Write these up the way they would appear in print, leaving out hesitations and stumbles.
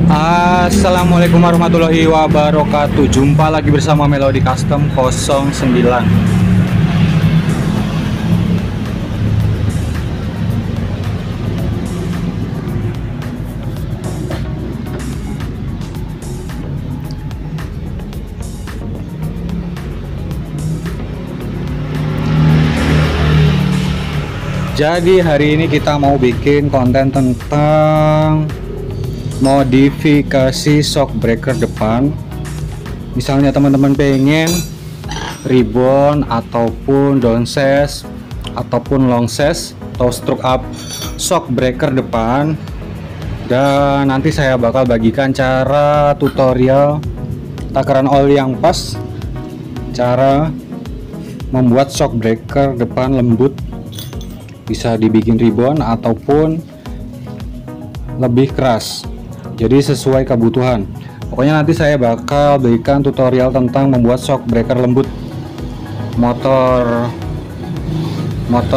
Assalamualaikum warahmatullahi wabarakatuh. Jumpa lagi bersama Melody Custom 09. Jadi hari ini kita mau bikin konten tentang modifikasi shock breaker depan. Misalnya teman-teman pengen ribbon ataupun downsize ataupun long size atau stroke up shock breaker depan, dan nanti saya bakal bagikan cara tutorial takaran oli yang pas, cara membuat shock breaker depan lembut, bisa dibikin ribbon ataupun lebih keras, jadi sesuai kebutuhan. Pokoknya nanti saya bakal berikan tutorial tentang membuat shock breaker lembut motor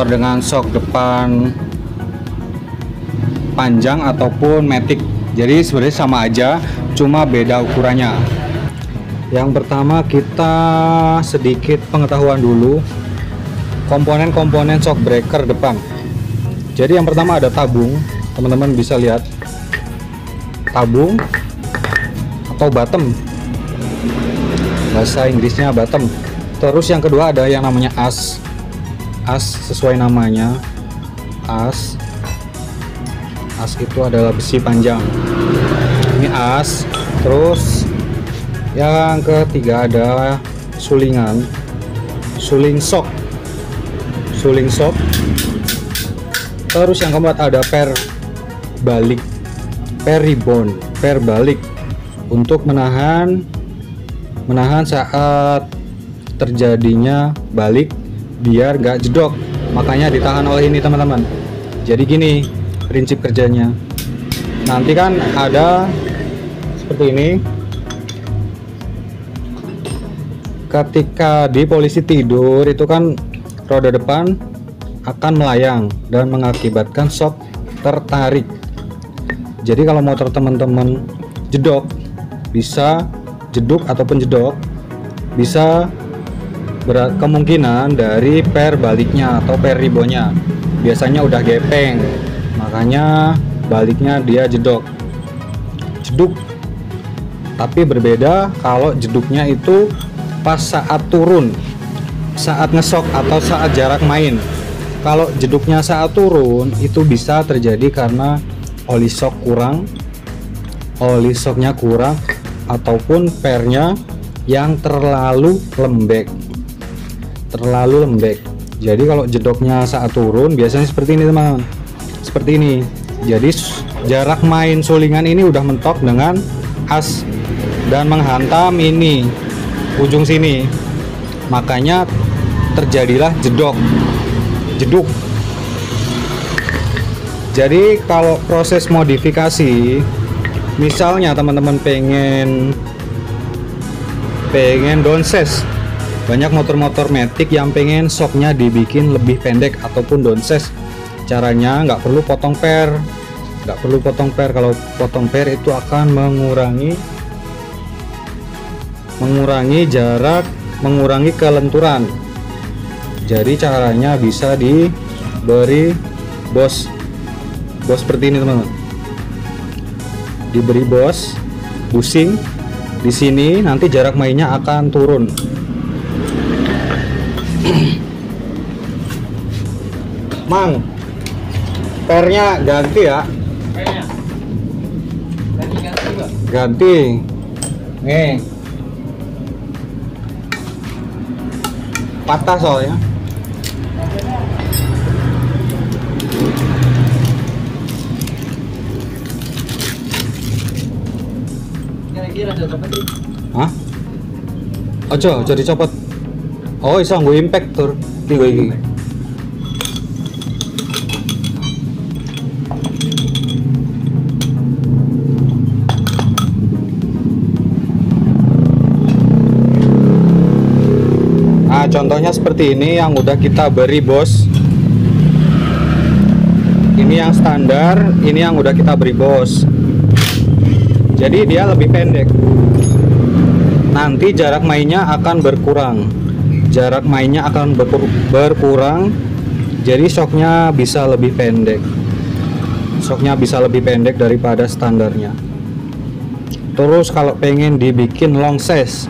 dengan shock depan panjang ataupun matic. Jadi sebenarnya sama aja, cuma beda ukurannya. Yang pertama kita sedikit pengetahuan dulu komponen-komponen shock breaker depan. Jadi yang pertama ada tabung, teman-teman bisa lihat tabung atau bottom, bahasa Inggrisnya bottom. Terus yang kedua ada yang namanya as sesuai namanya, as itu adalah besi panjang, ini as. Terus yang ketiga ada suling shock. Terus yang keempat ada per ribbon, per balik, untuk menahan saat terjadinya balik biar gak jedok, makanya ditahan oleh ini teman-teman. Jadi gini prinsip kerjanya, nanti kan ada seperti ini. Ketika di posisi tidur itu kan roda depan akan melayang dan mengakibatkan shock tertarik. Jadi kalau motor teman-teman jedok, bisa jeduk ataupun jedok, bisa kemungkinan dari per baliknya atau per ribbonnya. Biasanya udah gepeng, makanya baliknya dia jeduk. Tapi berbeda kalau jeduknya itu pas saat turun, saat ngesok atau saat jarak main. Kalau jeduknya saat turun itu bisa terjadi karena oli shocknya kurang ataupun pernya yang terlalu lembek. Jadi kalau jedoknya saat turun biasanya seperti ini teman-teman, seperti ini. Jadi jarak main sulingan ini udah mentok dengan as dan menghantam ini ujung sini, makanya terjadilah jeduk. Jadi kalau proses modifikasi, misalnya teman-teman pengen downsize, banyak motor-motor matic yang pengen shocknya dibikin lebih pendek ataupun downsize. Caranya nggak perlu potong per. Kalau potong per itu akan mengurangi jarak, mengurangi kelenturan. Jadi caranya bisa diberi bos seperti ini teman-teman, diberi busing di sini, nanti jarak mainnya akan turun. Mang, pernya ganti ya? Ganti. Nih, patah soalnya. Hah? Ojo dicopot. Oh, iso nggo impact tur. Iki. Nah, contohnya seperti ini yang udah kita beri bos. Ini yang standar, ini yang udah kita beri bos. Jadi dia lebih pendek. Nanti jarak mainnya akan berkurang. Jarak mainnya akan berkurang. Jadi shocknya bisa lebih pendek. Shocknya bisa lebih pendek daripada standarnya. Terus kalau pengen dibikin long size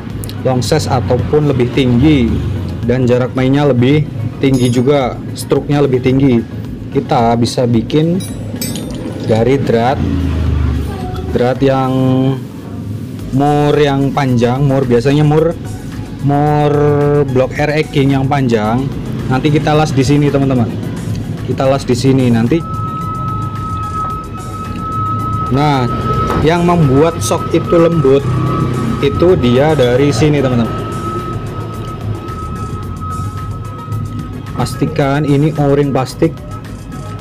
ataupun lebih tinggi dan jarak mainnya lebih tinggi juga, struknya lebih tinggi, kita bisa bikin dari drat yang mur yang panjang, biasanya mur blok R King yang panjang. Nanti kita las di sini teman-teman, kita las di sini nanti. Nah, yang membuat shock itu lembut itu dia dari sini teman-teman. Pastikan ini o-ring plastik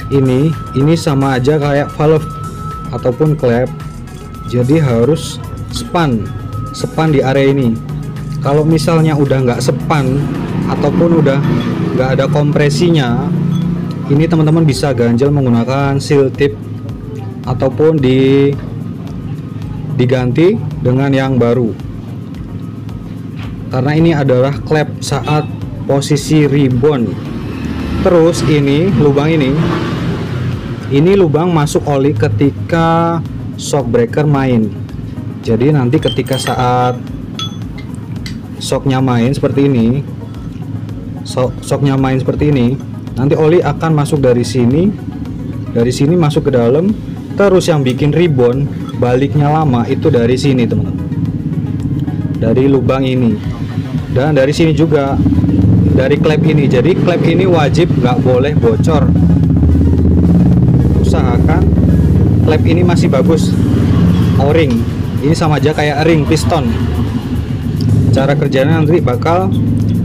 ini sama aja kayak valve ataupun klep, jadi harus span di area ini. Kalau misalnya udah nggak span ataupun udah nggak ada kompresinya, ini teman-teman bisa ganjel menggunakan seal tip ataupun diganti dengan yang baru, karena ini adalah klep saat posisi rebound. Terus ini lubang ini lubang masuk oli ketika shock breaker main. Jadi nanti ketika saat shocknya main seperti ini, nanti oli akan masuk dari sini masuk ke dalam. Terus yang bikin rebound baliknya lama itu dari sini teman-teman, dari lubang ini, dan dari sini juga, dari klep ini. Jadi klep ini wajib nggak boleh bocor. Usahakan klep ini masih bagus, o-ring ini sama aja kayak ring piston. Cara kerjanya nanti bakal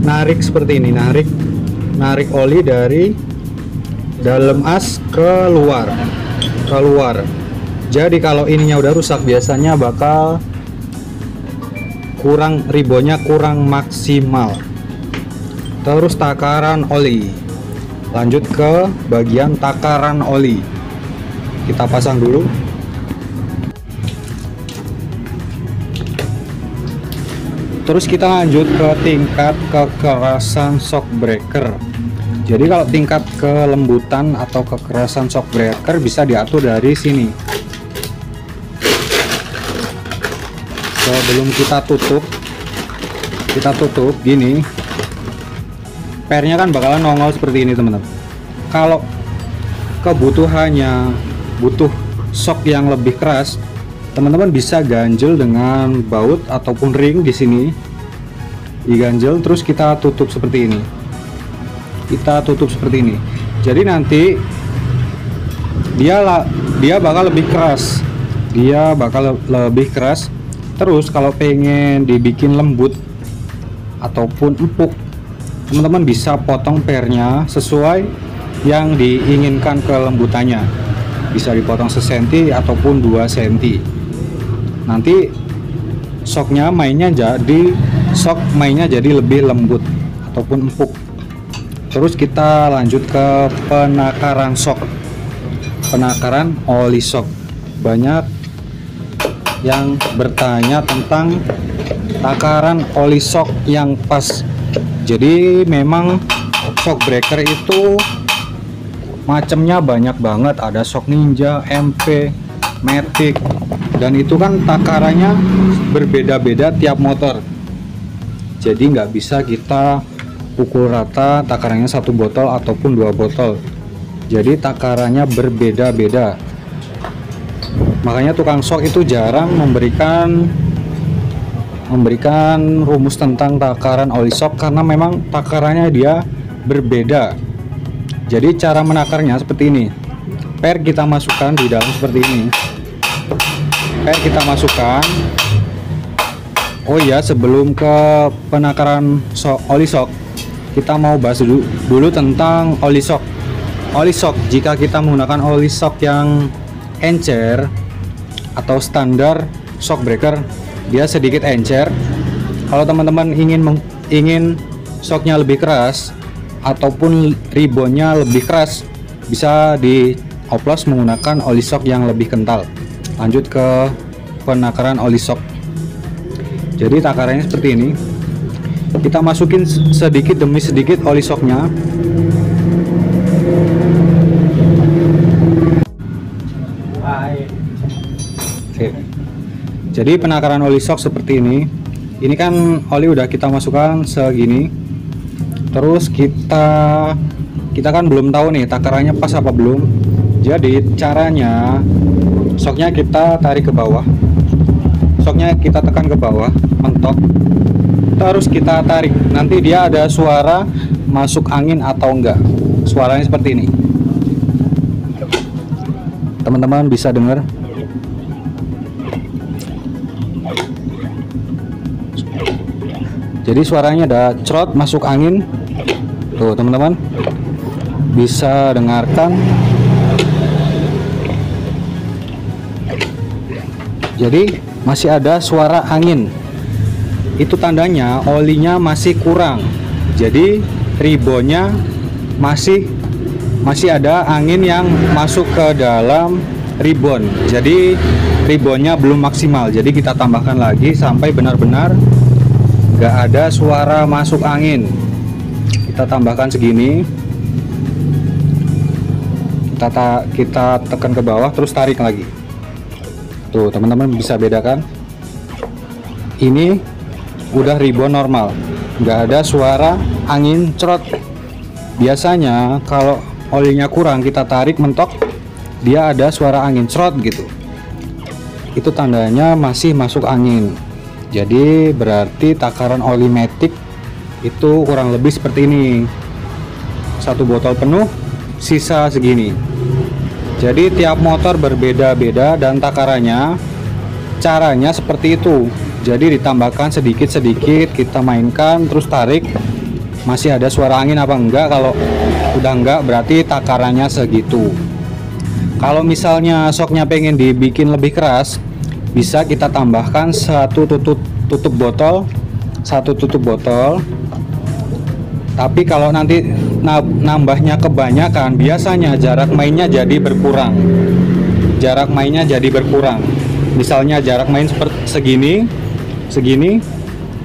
narik seperti ini, narik oli dari dalam as ke luar. Jadi kalau ininya udah rusak, biasanya bakal reboundnya kurang maksimal. Terus takaran oli, lanjut ke bagian takaran oli, kita pasang dulu. Terus kita lanjut ke tingkat kekerasan shock breaker. Jadi kalau tingkat kelembutan atau kekerasan shock breaker bisa diatur dari sini. Sebelum kita tutup gini, pernya kan bakalan nongol seperti ini teman-teman. Kalau kebutuhannya butuh shock yang lebih keras, teman-teman bisa ganjel dengan baut ataupun ring di sini, diganjel terus kita tutup seperti ini. Jadi nanti dia bakal lebih keras. Terus kalau pengen dibikin lembut ataupun empuk, teman-teman bisa potong pernya sesuai yang diinginkan kelembutannya. Bisa dipotong sesenti ataupun 2 cm. Nanti shock mainnya jadi lebih lembut ataupun empuk. Terus kita lanjut ke penakaran oli shock. Banyak yang bertanya tentang takaran oli shock yang pas. Jadi memang shock breaker itu macamnya banyak banget, ada shock ninja, MP, matic, dan itu kan takarannya berbeda-beda tiap motor. Jadi nggak bisa kita pukul rata takarannya 1 botol ataupun 2 botol. Jadi takarannya berbeda-beda. Makanya tukang shock itu jarang memberikan rumus tentang takaran oli shock, karena memang takarannya dia berbeda. Jadi cara menakarnya seperti ini. Per kita masukkan di dalam seperti ini. Oh iya, sebelum ke penakaran oli shock, kita mau bahas dulu tentang oli shock. Oli shock, jika kita menggunakan oli shock yang encer atau standar shock breaker, dia sedikit encer. Kalau teman-teman ingin shocknya lebih keras ataupun reboundnya lebih keras, bisa di oplos menggunakan oli shock yang lebih kental. Lanjut ke penakaran oli shock. Jadi takarannya seperti ini. Kita masukin sedikit demi sedikit oli shocknya. Oke. Jadi penakaran oli shock seperti ini. Ini kan oli udah kita masukkan segini. Terus kita kan belum tahu nih takarannya pas apa belum. Jadi caranya shocknya kita tarik ke bawah. Shocknya kita tekan ke bawah, mentok. Terus kita tarik, nanti dia ada suara masuk angin atau enggak. Suaranya seperti ini. Teman-teman bisa dengar. Jadi suaranya ada cerot masuk angin. Tuh teman-teman bisa dengarkan. Jadi masih ada suara angin. Itu tandanya olinya masih kurang. Jadi ribonnya masih ada angin yang masuk ke dalam ribon. Jadi ribonnya belum maksimal. Jadi kita tambahkan lagi sampai benar-benar nggak ada suara masuk angin. Kita tambahkan segini. Kita tekan ke bawah terus tarik lagi. Tuh teman-teman bisa bedakan. Ini udah ribon normal, nggak ada suara angin cerot. Biasanya kalau olinya kurang kita tarik mentok, dia ada suara angin cerot gitu. Itu tandanya masih masuk angin. Jadi berarti takaran oli matic itu kurang lebih seperti ini. Satu botol penuh, sisa segini. Jadi tiap motor berbeda-beda dan takarannya caranya seperti itu. Jadi ditambahkan sedikit-sedikit, kita mainkan terus tarik. Masih ada suara angin apa enggak? Kalau udah enggak berarti takarannya segitu. Kalau misalnya shocknya pengen dibikin lebih keras, bisa kita tambahkan satu tutup botol. Tapi kalau nanti nambahnya kebanyakan, biasanya jarak mainnya jadi berkurang. Misalnya jarak main seperti segini,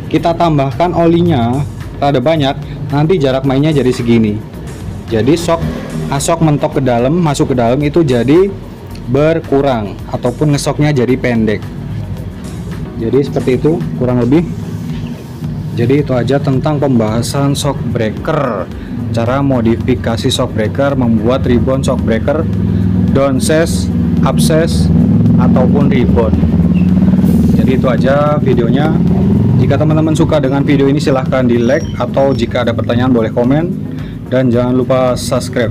kita tambahkan olinya rada banyak, nanti jarak mainnya jadi segini. Jadi shock mentok ke dalam, masuk ke dalam itu jadi berkurang ataupun ngesoknya jadi pendek. Jadi seperti itu kurang lebih. Jadi itu aja tentang pembahasan shock breaker, cara modifikasi shock breaker, membuat ribbon shock breaker, downsize, upsize ataupun ribbon. Jadi itu aja videonya. Jika teman-teman suka dengan video ini silahkan di like, atau jika ada pertanyaan boleh komen, dan jangan lupa subscribe.